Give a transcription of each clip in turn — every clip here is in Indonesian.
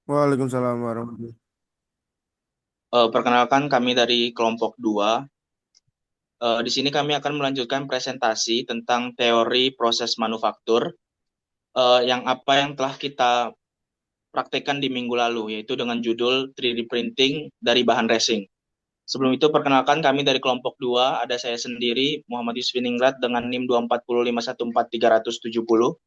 Waalaikumsalam warahmatullahi. Perkenalkan kami dari kelompok 2. Di sini kami akan melanjutkan presentasi tentang teori proses manufaktur yang telah kita praktekkan di minggu lalu, yaitu dengan judul 3D printing dari bahan resin. Sebelum itu, perkenalkan kami dari kelompok 2. Ada saya sendiri, Muhammad Yusfiningrat dengan NIM 240514370.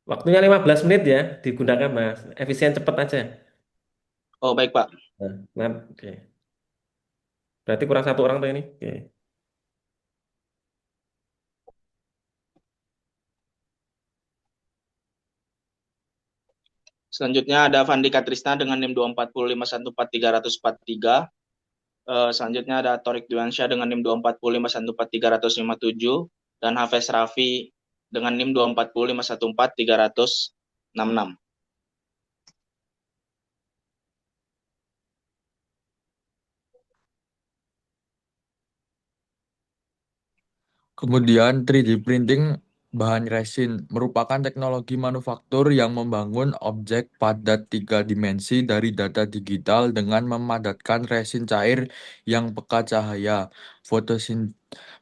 Waktunya 15 menit ya digunakan Mas. Efisien cepat aja. Oh, baik Pak. Oke. Berarti kurang satu orang tuh ini. Oke. Selanjutnya ada Vandika Trisna dengan NIM 240514343. Selanjutnya ada Torik Duansyah dengan NIM 240514357 dan Hafez Raffi dengan NIM 240514366. Kemudian 3D printing bahan resin merupakan teknologi manufaktur yang membangun objek padat tiga dimensi dari data digital dengan memadatkan resin cair yang peka cahaya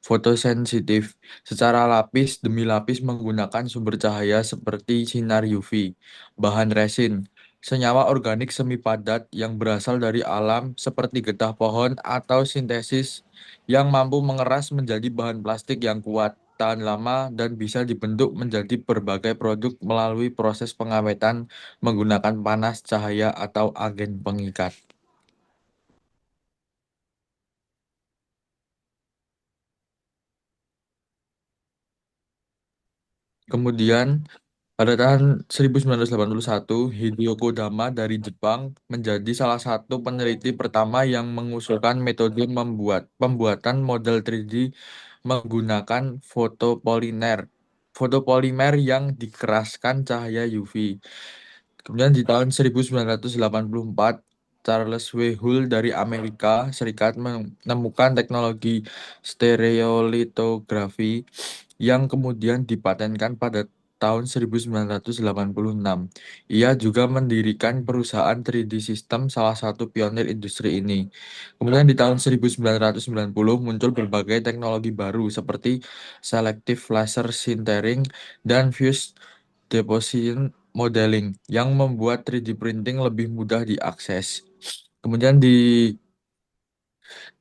fotosensitif secara lapis demi lapis menggunakan sumber cahaya seperti sinar UV. Bahan resin senyawa organik semi padat yang berasal dari alam seperti getah pohon atau sintesis yang mampu mengeras menjadi bahan plastik yang kuat, tahan lama, dan bisa dibentuk menjadi berbagai produk melalui proses pengawetan menggunakan panas, cahaya, atau agen pengikat. Kemudian, pada tahun 1981, Hideo Kodama dari Jepang menjadi salah satu peneliti pertama yang mengusulkan metode pembuatan model 3D menggunakan fotopolimer yang dikeraskan cahaya UV. Kemudian di tahun 1984, Charles W. Hull dari Amerika Serikat menemukan teknologi stereolitografi yang kemudian dipatenkan pada tahun 1986. Ia juga mendirikan perusahaan 3D System, salah satu pionir industri ini. Kemudian di tahun 1990 muncul berbagai teknologi baru seperti selective laser sintering dan fused deposition modeling yang membuat 3D printing lebih mudah diakses. Kemudian di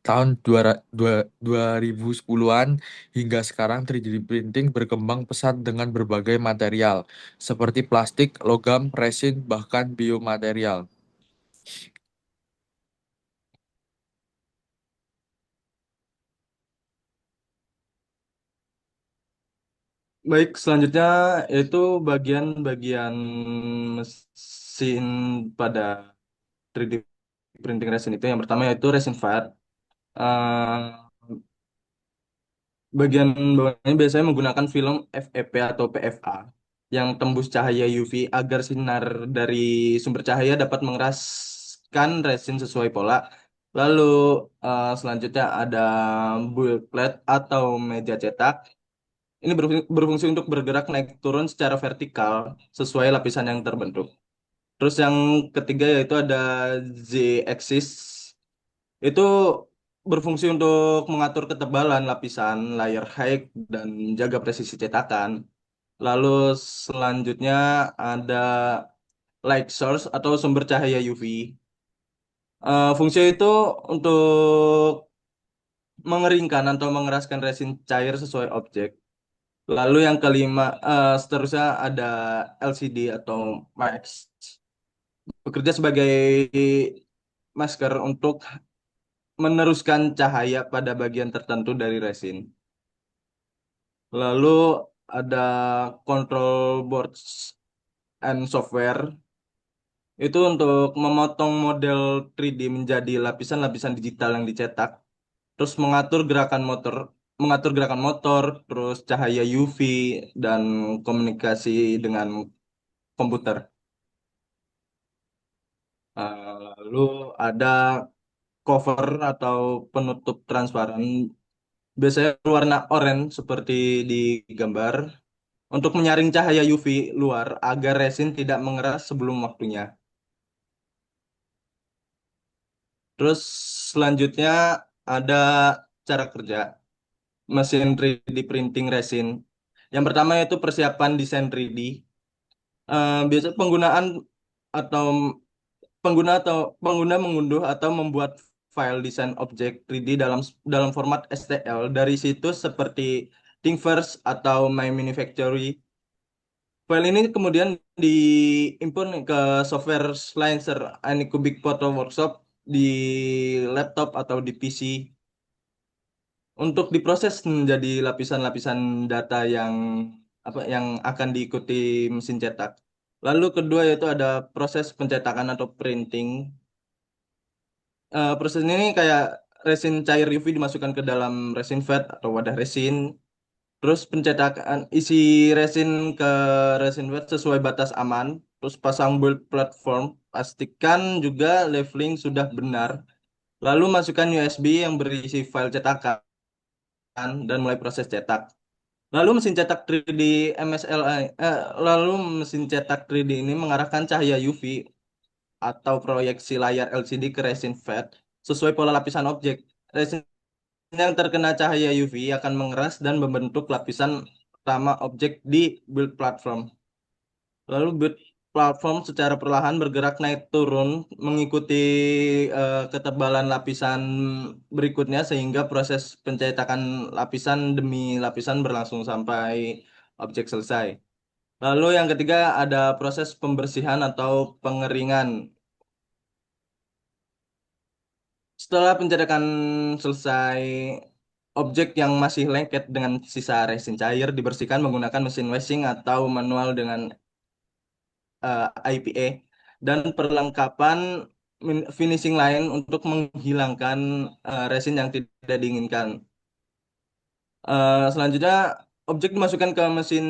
tahun 2010-an hingga sekarang 3D printing berkembang pesat dengan berbagai material seperti plastik, logam, resin, bahkan biomaterial. Baik, selanjutnya yaitu bagian-bagian mesin pada 3D printing resin itu. Yang pertama yaitu resin vat. Eh, Bagian bawahnya biasanya menggunakan film FEP atau PFA yang tembus cahaya UV agar sinar dari sumber cahaya dapat mengeraskan resin sesuai pola. Lalu selanjutnya ada build plate atau meja cetak. Ini berfungsi untuk bergerak naik turun secara vertikal sesuai lapisan yang terbentuk. Terus yang ketiga yaitu ada Z-axis. Itu berfungsi untuk mengatur ketebalan lapisan, layer height, dan menjaga presisi cetakan. Lalu selanjutnya ada light source atau sumber cahaya UV. Fungsi itu untuk mengeringkan atau mengeraskan resin cair sesuai objek. Lalu yang kelima, seterusnya ada LCD atau max. Bekerja sebagai masker untuk meneruskan cahaya pada bagian tertentu dari resin. Lalu ada control boards and software. Itu untuk memotong model 3D menjadi lapisan-lapisan digital yang dicetak. Terus mengatur gerakan motor, terus cahaya UV dan komunikasi dengan komputer. Lalu ada cover atau penutup transparan. Biasanya berwarna oranye seperti di gambar. untuk menyaring cahaya UV luar agar resin tidak mengeras sebelum waktunya. Terus selanjutnya ada cara kerja mesin 3D printing resin. Yang pertama yaitu persiapan desain 3D. Biasa atau atau pengguna mengunduh atau membuat file desain objek 3D dalam format STL dari situs seperti Thingiverse atau My Manufactory. File ini kemudian diimport ke software Slicer Anycubic Photo Workshop di laptop atau di PC untuk diproses menjadi lapisan-lapisan data yang akan diikuti mesin cetak. Lalu kedua yaitu ada proses pencetakan atau printing. Proses ini kayak resin cair UV dimasukkan ke dalam resin vat atau wadah resin. Terus pencetakan isi resin ke resin vat sesuai batas aman. Terus pasang build platform. Pastikan juga leveling sudah benar. Lalu masukkan USB yang berisi file cetakan dan mulai proses cetak. Lalu mesin cetak 3D MSLI, lalu mesin cetak 3D ini mengarahkan cahaya UV atau proyeksi layar LCD ke resin vat sesuai pola lapisan objek. Resin yang terkena cahaya UV akan mengeras dan membentuk lapisan pertama objek di build platform. Lalu build platform secara perlahan bergerak naik turun mengikuti ketebalan lapisan berikutnya sehingga proses pencetakan lapisan demi lapisan berlangsung sampai objek selesai. Lalu yang ketiga ada proses pembersihan atau pengeringan. Setelah pencetakan selesai, objek yang masih lengket dengan sisa resin cair dibersihkan menggunakan mesin washing atau manual dengan IPA dan perlengkapan finishing lain untuk menghilangkan resin yang tidak diinginkan. Selanjutnya, objek dimasukkan ke mesin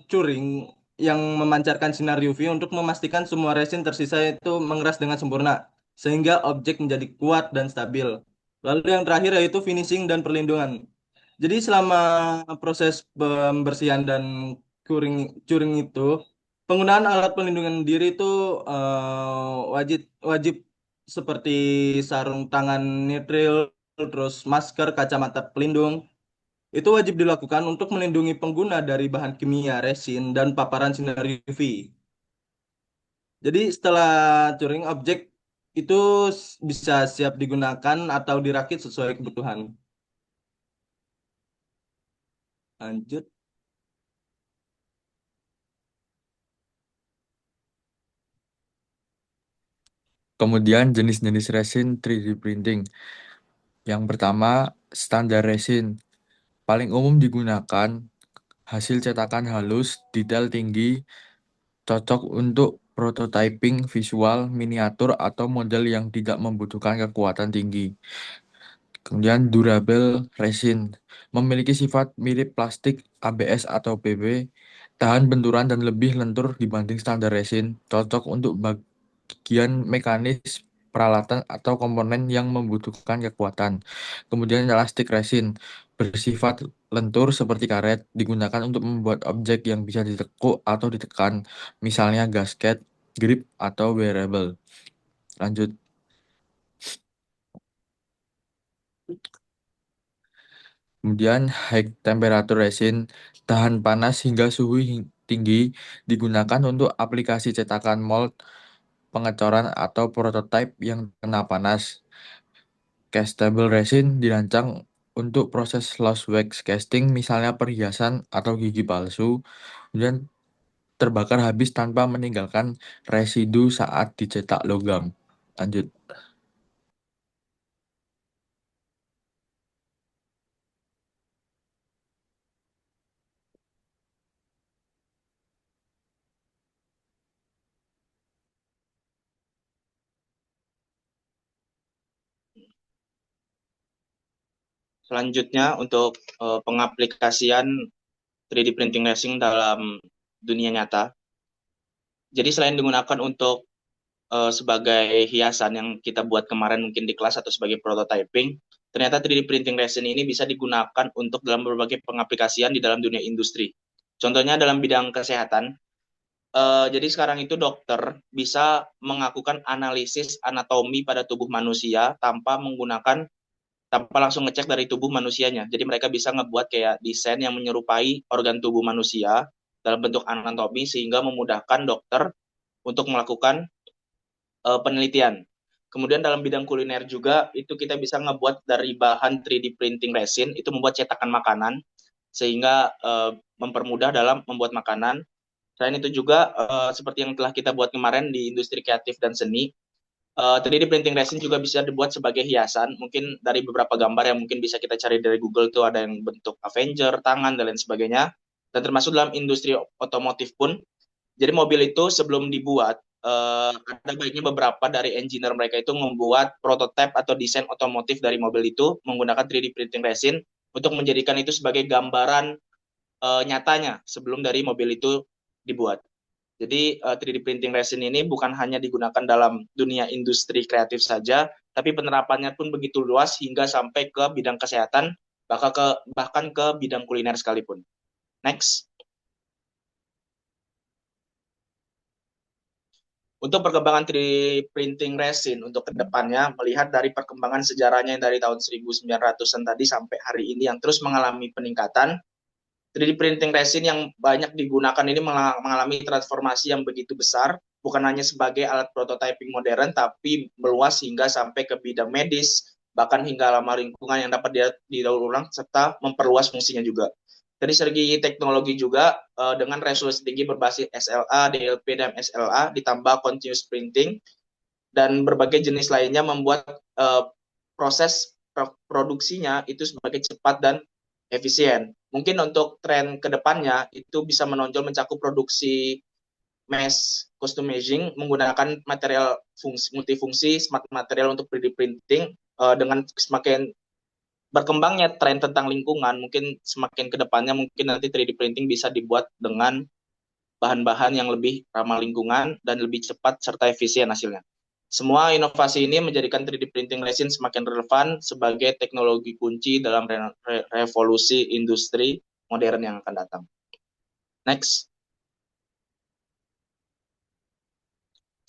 curing yang memancarkan sinar UV untuk memastikan semua resin tersisa itu mengeras dengan sempurna, sehingga objek menjadi kuat dan stabil. Lalu yang terakhir yaitu finishing dan perlindungan. Jadi selama proses pembersihan dan curing, curing itu, penggunaan alat pelindungan diri itu wajib wajib seperti sarung tangan nitril, terus masker, kacamata pelindung, itu wajib dilakukan untuk melindungi pengguna dari bahan kimia, resin, dan paparan sinar UV. Jadi setelah curing objek itu bisa siap digunakan atau dirakit sesuai kebutuhan. Lanjut. Kemudian jenis-jenis resin 3D printing. Yang pertama, standar resin. Paling umum digunakan hasil cetakan halus, detail tinggi, cocok untuk prototyping visual, miniatur, atau model yang tidak membutuhkan kekuatan tinggi. Kemudian durable resin. Memiliki sifat mirip plastik, ABS atau PP, tahan benturan dan lebih lentur dibanding standar resin, cocok untuk bagian mekanis, peralatan, atau komponen yang membutuhkan kekuatan. Kemudian elastic resin, bersifat lentur seperti karet, digunakan untuk membuat objek yang bisa ditekuk atau ditekan, misalnya gasket, grip, atau wearable. Lanjut. Kemudian high temperature resin, tahan panas hingga suhu tinggi, digunakan untuk aplikasi cetakan mold, pengecoran, atau prototipe yang kena panas. Castable resin dirancang untuk proses lost wax casting, misalnya perhiasan atau gigi palsu, kemudian terbakar habis tanpa meninggalkan residu saat dicetak logam. Lanjut. Selanjutnya untuk pengaplikasian 3D printing resin dalam dunia nyata. Jadi selain digunakan untuk sebagai hiasan yang kita buat kemarin mungkin di kelas atau sebagai prototyping, ternyata 3D printing resin ini bisa digunakan untuk dalam berbagai pengaplikasian di dalam dunia industri. Contohnya dalam bidang kesehatan. Jadi sekarang itu dokter bisa melakukan analisis anatomi pada tubuh manusia tanpa langsung ngecek dari tubuh manusianya. Jadi mereka bisa ngebuat kayak desain yang menyerupai organ tubuh manusia dalam bentuk anatomi sehingga memudahkan dokter untuk melakukan penelitian. Kemudian dalam bidang kuliner juga itu kita bisa ngebuat dari bahan 3D printing resin itu membuat cetakan makanan sehingga mempermudah dalam membuat makanan. Selain itu juga seperti yang telah kita buat kemarin di industri kreatif dan seni, 3D printing resin juga bisa dibuat sebagai hiasan. Mungkin dari beberapa gambar yang mungkin bisa kita cari dari Google tuh ada yang bentuk Avenger, tangan dan lain sebagainya. Dan termasuk dalam industri otomotif pun. Jadi mobil itu sebelum dibuat ada baiknya beberapa dari engineer mereka itu membuat prototipe atau desain otomotif dari mobil itu menggunakan 3D printing resin untuk menjadikan itu sebagai gambaran nyatanya sebelum dari mobil itu dibuat. Jadi 3D printing resin ini bukan hanya digunakan dalam dunia industri kreatif saja, tapi penerapannya pun begitu luas hingga sampai ke bidang kesehatan, bahkan ke bidang kuliner sekalipun. Next. Untuk perkembangan 3D printing resin untuk kedepannya, melihat dari perkembangan sejarahnya yang dari tahun 1900-an tadi sampai hari ini yang terus mengalami peningkatan, 3D printing resin yang banyak digunakan ini mengalami transformasi yang begitu besar, bukan hanya sebagai alat prototyping modern, tapi meluas hingga sampai ke bidang medis, bahkan hingga ramah lingkungan yang dapat didaur ulang, serta memperluas fungsinya juga. Dari segi teknologi juga, dengan resolusi tinggi berbasis SLA, DLP, dan SLA, ditambah continuous printing, dan berbagai jenis lainnya membuat proses produksinya itu semakin cepat dan efisien. Mungkin untuk tren kedepannya itu bisa menonjol mencakup produksi mass customizing menggunakan material multifungsi smart material untuk 3D printing dengan semakin berkembangnya tren tentang lingkungan, mungkin semakin kedepannya mungkin nanti 3D printing bisa dibuat dengan bahan-bahan yang lebih ramah lingkungan dan lebih cepat serta efisien hasilnya. Semua inovasi ini menjadikan 3D printing resin semakin relevan sebagai teknologi kunci dalam revolusi industri modern yang akan datang. Next.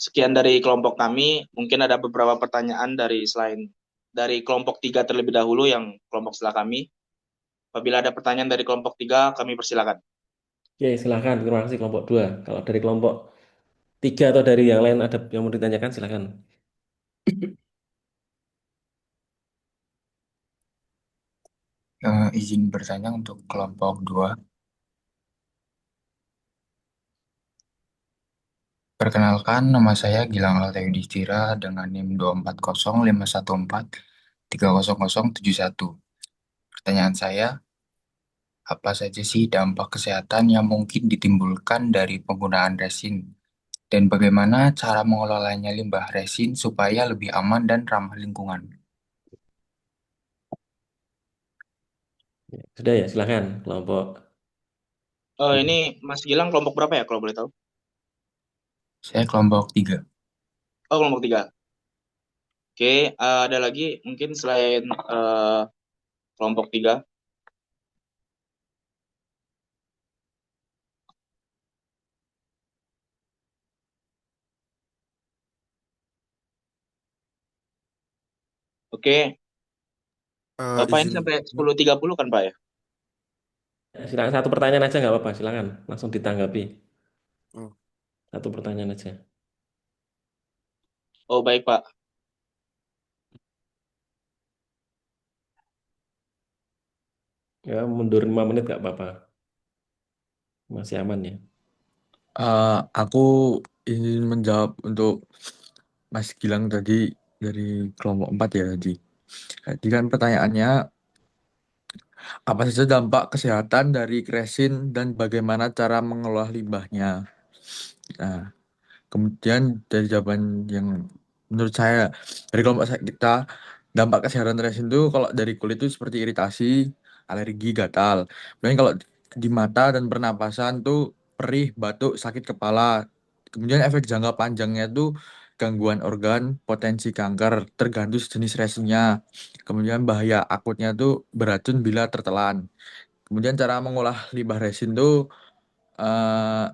Sekian dari kelompok kami. Mungkin ada beberapa pertanyaan dari kelompok 3 terlebih dahulu yang kelompok setelah kami. Apabila ada pertanyaan dari kelompok 3, kami persilakan. Oke, silakan. Terima kasih kelompok 2. Kalau dari kelompok 3 atau dari yang lain ada yang mau ditanyakan, silakan. Izin bertanya untuk kelompok 2. Perkenalkan, nama saya Gilang Altayudistira dengan NIM 24051430071. Pertanyaan saya, apa saja sih dampak kesehatan yang mungkin ditimbulkan dari penggunaan resin? Dan bagaimana cara mengelolanya limbah resin supaya lebih aman dan ramah lingkungan? Sudah ya, silakan kelompok. Ini Mas Gilang kelompok berapa ya kalau boleh tahu? Saya kelompok 3. Oh, kelompok 3. Oke, ada lagi mungkin selain kelompok 3. Oke, Pak ini Izin sampai 10.30 kan Pak ya? Silakan satu pertanyaan aja nggak apa-apa, silakan langsung ditanggapi. Oh. Satu pertanyaan aja. Oh baik Pak. Ya, mundur 5 menit nggak apa-apa. Masih aman ya. Aku ingin menjawab untuk Mas Gilang tadi dari kelompok 4 ya tadi. Jadi kan pertanyaannya, apa saja dampak kesehatan dari resin dan bagaimana cara mengolah limbahnya? Nah, kemudian dari jawaban yang menurut saya dari kita, dampak kesehatan resin itu kalau dari kulit itu seperti iritasi, alergi, gatal. Kemudian kalau di mata dan pernapasan tuh perih, batuk, sakit kepala. Kemudian efek jangka panjangnya itu gangguan organ, potensi kanker, tergantung jenis resinnya. Kemudian bahaya akutnya tuh beracun bila tertelan. Kemudian cara mengolah limbah resin tuh eh,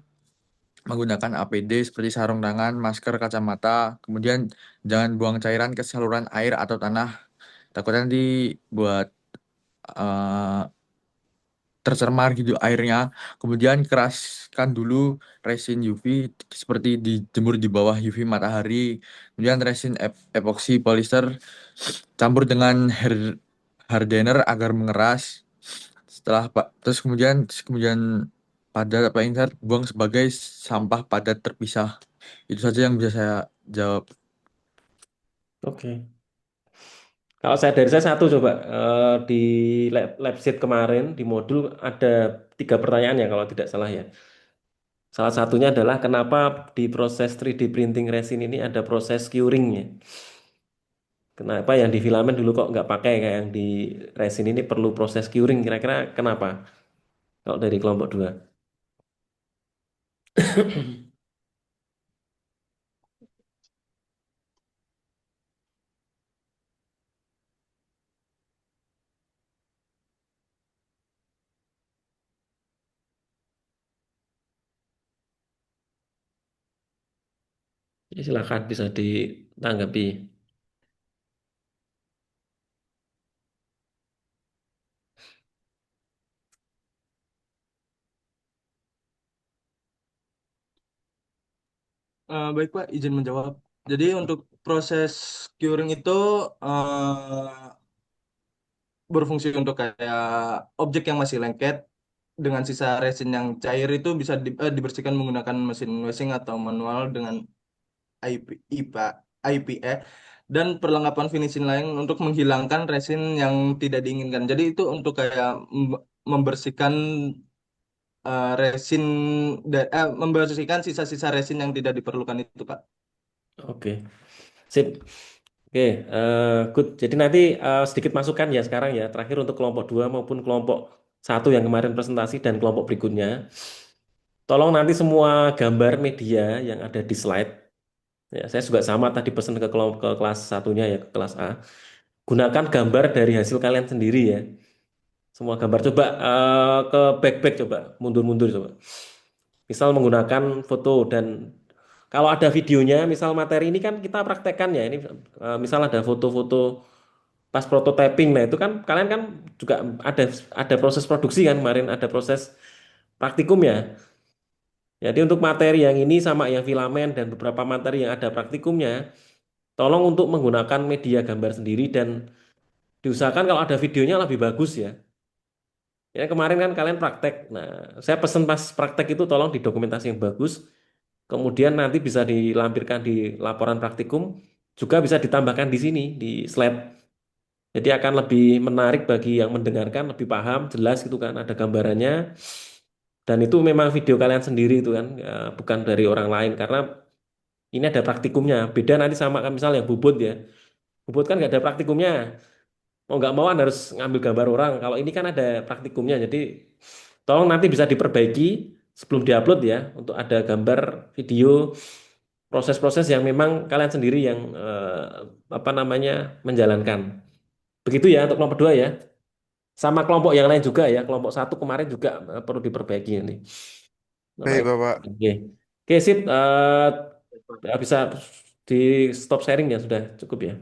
menggunakan APD seperti sarung tangan, masker, kacamata. Kemudian jangan buang cairan ke saluran air atau tanah. Takutnya nanti buat eh, tercemar gitu airnya. Kemudian keraskan dulu resin UV seperti dijemur di bawah UV matahari. Kemudian resin epoksi polister campur dengan hardener agar mengeras. Setelah Pak, terus kemudian padat apa insert buang sebagai sampah padat terpisah. Itu saja yang bisa saya jawab. Oke. Kalau saya dari saya satu coba di lab sheet kemarin di modul ada 3 pertanyaan ya kalau tidak salah ya. Salah satunya adalah kenapa di proses 3D printing resin ini ada proses curingnya. Kenapa yang di filamen dulu kok nggak pakai kayak yang di resin ini perlu proses curing? Kira-kira kenapa? Kalau dari kelompok 2. Ya, silakan bisa ditanggapi. Baik Pak, izin menjawab. Jadi untuk proses curing itu berfungsi untuk kayak objek yang masih lengket dengan sisa resin yang cair itu bisa dibersihkan menggunakan mesin washing atau manual dengan IP, IPA, IPA dan perlengkapan finishing lain untuk menghilangkan resin yang tidak diinginkan. Jadi itu untuk kayak membersihkan resin membersihkan sisa-sisa resin yang tidak diperlukan itu, Pak. Oke, sip. Oke, good. Jadi nanti sedikit masukan ya sekarang ya. Terakhir untuk kelompok 2 maupun kelompok 1 yang kemarin presentasi dan kelompok berikutnya. Tolong nanti semua gambar media yang ada di slide. Ya, saya juga sama tadi pesan ke kelompok ke kelas satunya ya, ke kelas A. Gunakan gambar dari hasil kalian sendiri ya. Semua gambar coba ke back coba, mundur-mundur coba. Misal menggunakan foto dan kalau ada videonya, misal materi ini kan kita praktekkan ya. Ini misal ada foto-foto pas prototyping, nah itu kan kalian kan juga ada proses produksi kan kemarin ada proses praktikum ya. Jadi untuk materi yang ini sama yang filamen dan beberapa materi yang ada praktikumnya, tolong untuk menggunakan media gambar sendiri dan diusahakan kalau ada videonya lebih bagus ya. Ya kemarin kan kalian praktek. Nah, saya pesen pas praktek itu tolong didokumentasi yang bagus. Kemudian nanti bisa dilampirkan di laporan praktikum, juga bisa ditambahkan di sini di slide. Jadi akan lebih menarik bagi yang mendengarkan, lebih paham, jelas gitu kan, ada gambarannya. Dan itu memang video kalian sendiri itu kan, ya, bukan dari orang lain karena ini ada praktikumnya. Beda nanti sama kan misal yang bubut ya. Bubut kan nggak ada praktikumnya. Mau nggak mau kan harus ngambil gambar orang. Kalau ini kan ada praktikumnya, jadi tolong nanti bisa diperbaiki sebelum diupload ya, untuk ada gambar, video, proses-proses yang memang kalian sendiri yang apa namanya menjalankan. Begitu ya untuk kelompok 2 ya. Sama kelompok yang lain juga ya. Kelompok 1 kemarin juga perlu diperbaiki ini. Baik, Alright. Bapak. Oke. Oke, sip. Bisa di stop sharing ya sudah cukup ya.